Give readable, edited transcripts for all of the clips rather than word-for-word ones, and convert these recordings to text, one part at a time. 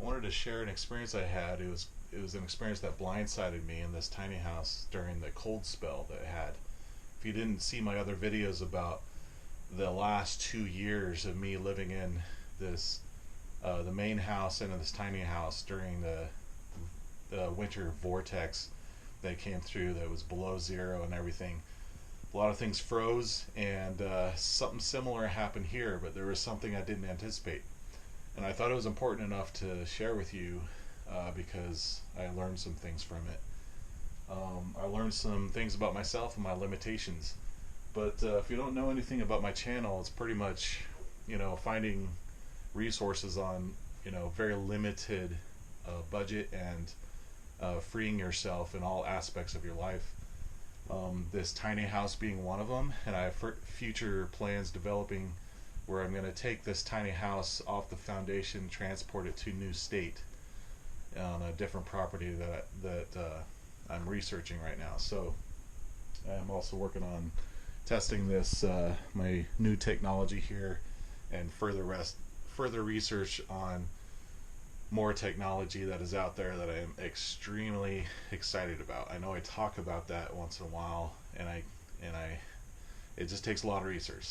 wanted to share an experience I had. It was an experience that blindsided me in this tiny house during the cold spell that I had. If you didn't see my other videos about the last 2 years of me living in this the main house and in this tiny house during the winter vortex that came through that was below zero and everything. A lot of things froze, and something similar happened here, but there was something I didn't anticipate. And I thought it was important enough to share with you because I learned some things from it. I learned some things about myself and my limitations. But if you don't know anything about my channel, it's pretty much, finding resources on, very limited budget and freeing yourself in all aspects of your life. This tiny house being one of them, and I have future plans developing where I'm going to take this tiny house off the foundation, transport it to new state on a different property that I'm researching right now. So I'm also working on testing this my new technology here, and further research on more technology that is out there that I am extremely excited about. I know I talk about that once in a while, and it just takes a lot of research.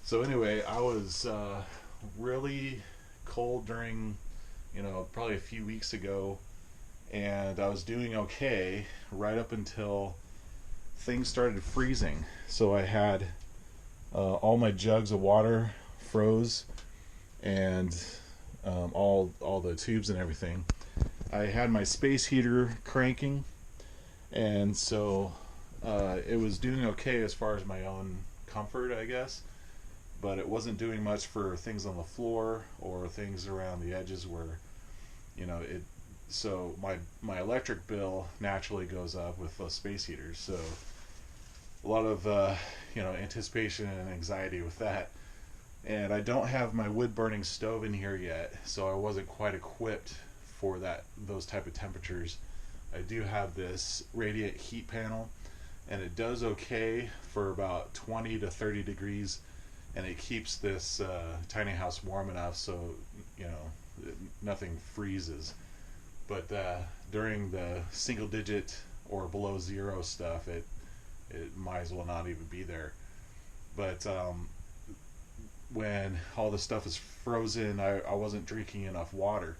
So anyway, I was really cold during, probably a few weeks ago, and I was doing okay right up until things started freezing. So I had all my jugs of water froze, and all the tubes and everything. I had my space heater cranking, and so it was doing okay as far as my own comfort, I guess, but it wasn't doing much for things on the floor or things around the edges where, it. So my electric bill naturally goes up with those space heaters. So a lot of anticipation and anxiety with that. And I don't have my wood burning stove in here yet, so I wasn't quite equipped for those type of temperatures. I do have this radiant heat panel, and it does okay for about 20 to 30 degrees, and it keeps this tiny house warm enough so nothing freezes. But during the single digit or below zero stuff, it might as well not even be there. But when all the stuff is frozen, I wasn't drinking enough water,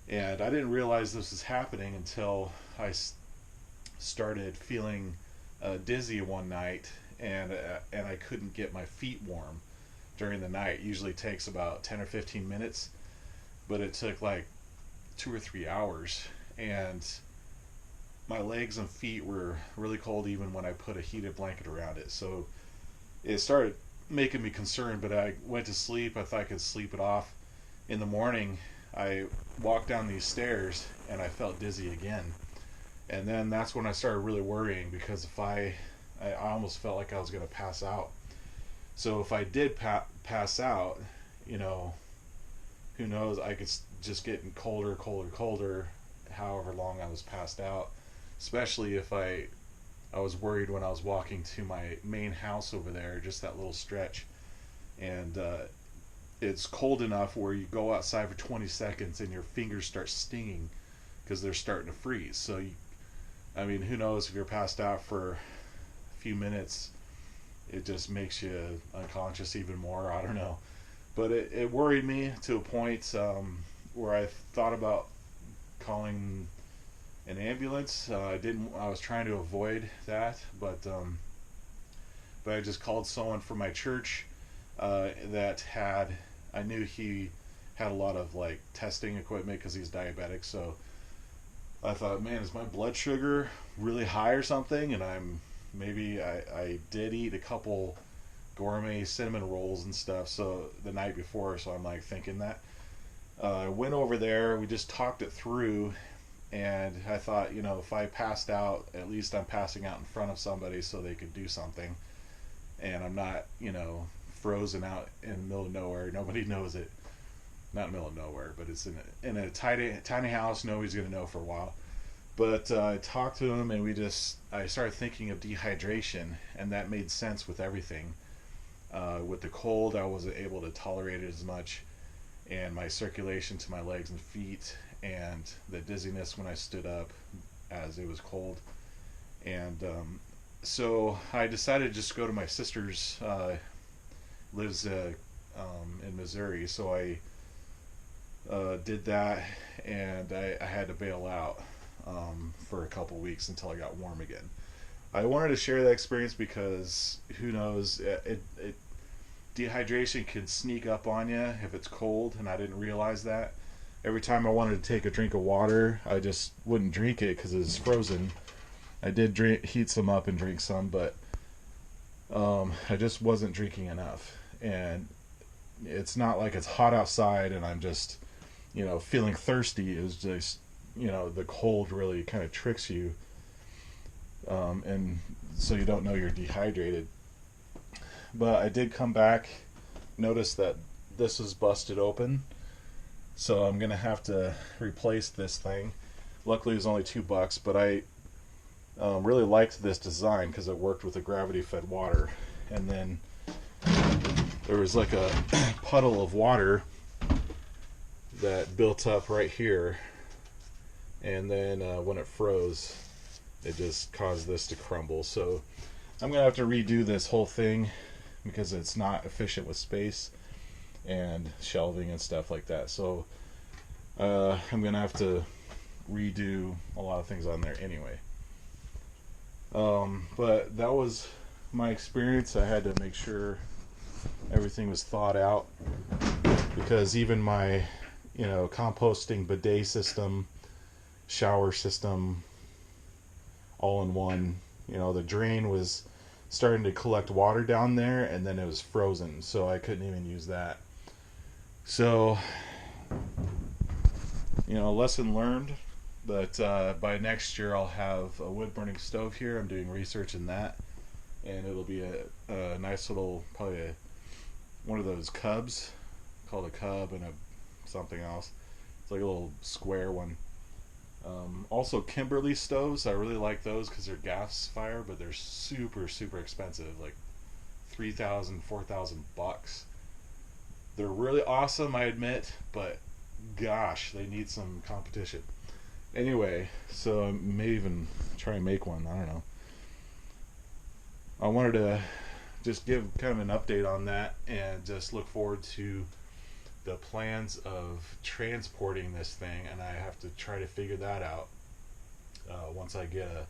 and I didn't realize this was happening until I started feeling dizzy one night, and I couldn't get my feet warm during the night. It usually takes about 10 or 15 minutes, but it took like 2 or 3 hours, and my legs and feet were really cold even when I put a heated blanket around it. So it started making me concerned, but I went to sleep. I thought I could sleep it off. In the morning, I walked down these stairs and I felt dizzy again. And then that's when I started really worrying, because if I almost felt like I was going to pass out. So if I did pass out, who knows, I could just get colder, however long I was passed out. Especially if I was worried when I was walking to my main house over there, just that little stretch. And it's cold enough where you go outside for 20 seconds and your fingers start stinging because they're starting to freeze. So, who knows, if you're passed out for a few minutes, it just makes you unconscious even more. I don't know. But it worried me to a point where I thought about calling an ambulance. I was trying to avoid that, but I just called someone from my church I knew he had a lot of like testing equipment because he's diabetic. So I thought, man, is my blood sugar really high or something? And I did eat a couple gourmet cinnamon rolls and stuff the night before, so I'm like thinking that. I went over there, we just talked it through, and I thought, if I passed out, at least I'm passing out in front of somebody so they could do something, and I'm not, frozen out in the middle of nowhere. Nobody knows it. Not middle of nowhere, but it's in a tiny house. Nobody's gonna know for a while. But I talked to him, and I started thinking of dehydration, and that made sense with everything. With the cold, I wasn't able to tolerate it as much, and my circulation to my legs and feet, and the dizziness when I stood up as it was cold. And so I decided to just go to my sister's, lives in Missouri, so I did that, and I had to bail out for a couple weeks until I got warm again. I wanted to share that experience because who knows, dehydration can sneak up on you if it's cold, and I didn't realize that. Every time I wanted to take a drink of water, I just wouldn't drink it because it was frozen. I did heat some up and drink some, but I just wasn't drinking enough. And it's not like it's hot outside and I'm just, feeling thirsty. It was just, the cold really kind of tricks you, and so you don't know you're dehydrated. But I did come back, notice that this was busted open, so I'm gonna have to replace this thing. Luckily, it was only $2, but I really liked this design because it worked with the gravity-fed water. And then there was like a puddle of water that built up right here, and then when it froze, it just caused this to crumble. So I'm gonna have to redo this whole thing because it's not efficient with space and shelving and stuff like that. So I'm gonna have to redo a lot of things on there anyway. But that was my experience. I had to make sure everything was thought out, because even my composting bidet system, shower system, all in one, the drain was starting to collect water down there, and then it was frozen, so I couldn't even use that. So lesson learned. But by next year I'll have a wood burning stove here. I'm doing research in that, and it'll be a nice little, probably one of those cubs, called a cub, and something else. It's like a little square one. Also Kimberly stoves, I really like those because they're gas fire, but they're super expensive, like $3,000, $4,000. They're really awesome, I admit, but gosh, they need some competition. Anyway, so I may even try and make one. I don't know. I wanted to just give kind of an update on that, and just look forward to the plans of transporting this thing, and I have to try to figure that out once I get a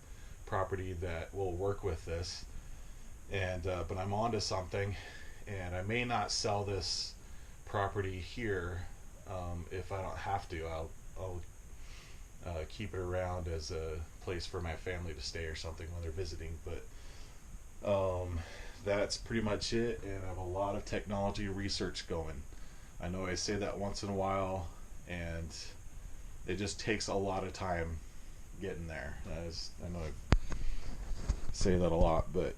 property that will work with this. And but I'm onto something, and I may not sell this property here if I don't have to. I'll keep it around as a place for my family to stay or something when they're visiting. But that's pretty much it, and I have a lot of technology research going. I know I say that once in a while, and it just takes a lot of time getting there. I know I say that a lot, but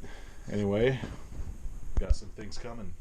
anyway, got some things coming.